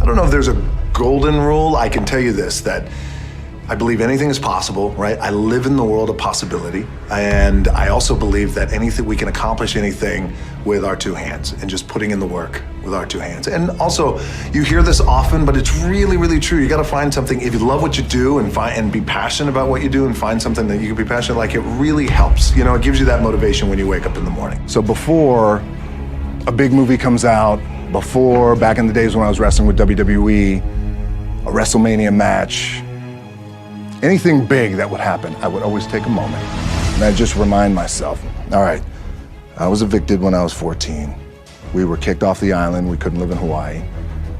I don't know if there's a golden rule. I can tell you this, that I believe anything is possible, right? I live in the world of possibility. And I also believe that we can accomplish anything with our two hands and just putting in the work with our two hands. And also, you hear this often, but it's really, really true. You gotta find something, if you love what you do and be passionate about what you do and find something that you can be passionate, like, it really helps. You know, it gives you that motivation when you wake up in the morning. So before a big movie comes out, before, back in the days when I was wrestling with WWE, a WrestleMania match, anything big that would happen, I would always take a moment and I'd just remind myself, all right, I was evicted when I was 14. We were kicked off the island. We couldn't live in Hawaii.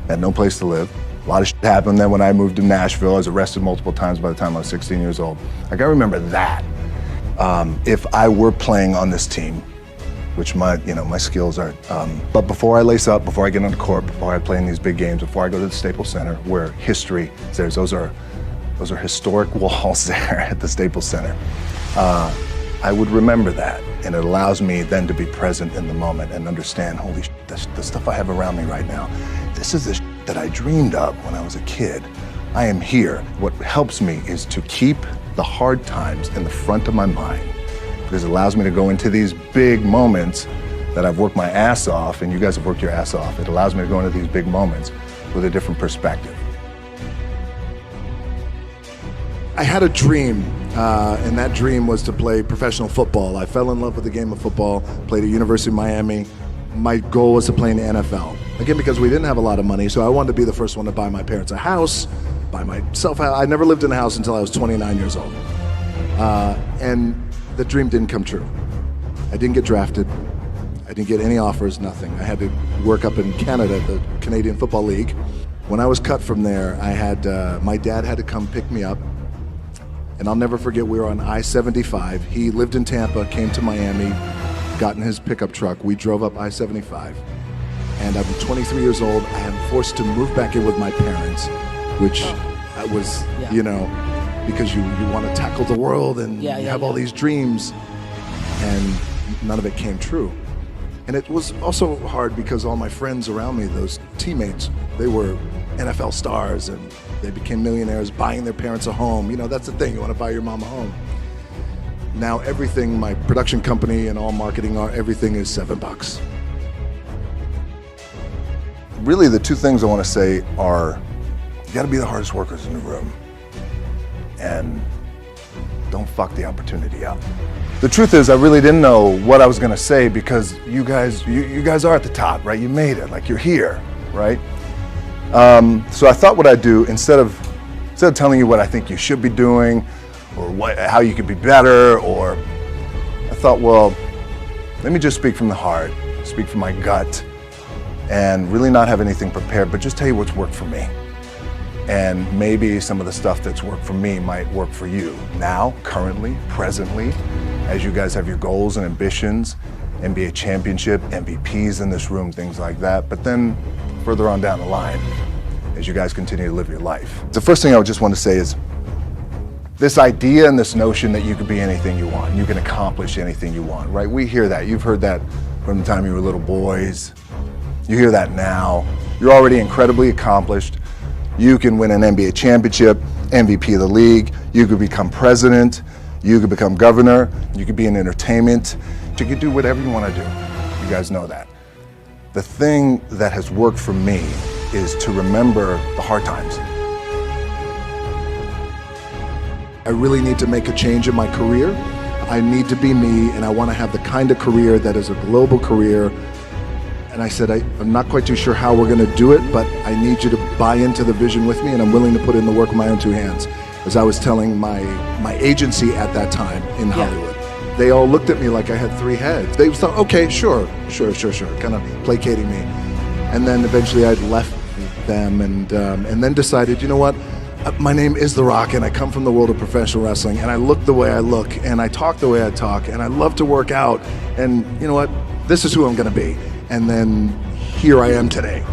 Had no place to live. A lot of shit happened. Then when I moved to Nashville, I was arrested multiple times by the time I was 16 years old. Like, I remember that. If I were playing on this team, which my skills are, but before I lace up, before I get on the court, before I play in these big games, before I go to the Staples Center, where history is there, those are historic walls there at the Staples Center. I would remember that, and it allows me then to be present in the moment and understand, holy shit, the stuff I have around me right now, this is the shit that I dreamed of when I was a kid. I am here. What helps me is to keep the hard times in the front of my mind, because it allows me to go into these big moments that I've worked my ass off, and you guys have worked your ass off. It allows me to go into these big moments with a different perspective. I had a dream, and that dream was to play professional football. I fell in love with the game of football, played at University of Miami. My goal was to play in the NFL. Again, because we didn't have a lot of money, so I wanted to be the first one to buy my parents a house, buy myself a house. I never lived in a house until I was 29 years old. And the dream didn't come true. I didn't get drafted. I didn't get any offers, nothing. I had to work up in Canada, the Canadian Football League. When I was cut from there, my dad had to come pick me up. And I'll never forget, we were on I-75. He lived in Tampa, came to Miami, got in his pickup truck. We drove up I-75. And I'm 23 years old. I am forced to move back in with my parents, which was, you know, because you want to tackle the world and you have all these dreams, and none of it came true. And it was also hard because all my friends around me, those teammates, they were NFL stars and they became millionaires buying their parents a home. You know, that's the thing, you want to buy your mom a home. Now everything, my production company and all marketing, everything is $7. Really, the two things I want to say are, you got to be the hardest workers in the room, and don't fuck the opportunity up. The truth is, I really didn't know what I was going to say, because you guys are at the top, right? You made it, like, you're here, right? So I thought what I'd do, instead of telling you what I think you should be doing, or how you could be better, or I thought, well, let me just speak from the heart, speak from my gut, and really not have anything prepared, but just tell you what's worked for me. And maybe some of the stuff that's worked for me might work for you now, currently, presently, as you guys have your goals and ambitions, NBA championship, MVPs in this room, things like that. But then further on down the line, as you guys continue to live your life. The first thing I would just want to say is, this idea and this notion that you could be anything you want, you can accomplish anything you want, right? We hear that. You've heard that from the time you were little boys. You hear that now. You're already incredibly accomplished. You can win an NBA championship, MVP of the league. You could become president. You could become governor. You could be in entertainment. You could do whatever you want to do. You guys know that. The thing that has worked for me is to remember the hard times. I really need to make a change in my career. I need to be me, and I want to have the kind of career that is a global career. And I said, I'm not quite too sure how we're going to do it, but I need you to buy into the vision with me, and I'm willing to put in the work with my own two hands. As I was telling my agency at that time in Hollywood, they all looked at me like I had three heads. They thought, okay, sure, kind of placating me. And then eventually I left them and then decided, you know what? My name is The Rock, and I come from the world of professional wrestling, and I look the way I look, and I talk the way I talk, and I love to work out, and you know what? This is who I'm going to be. And then here I am today.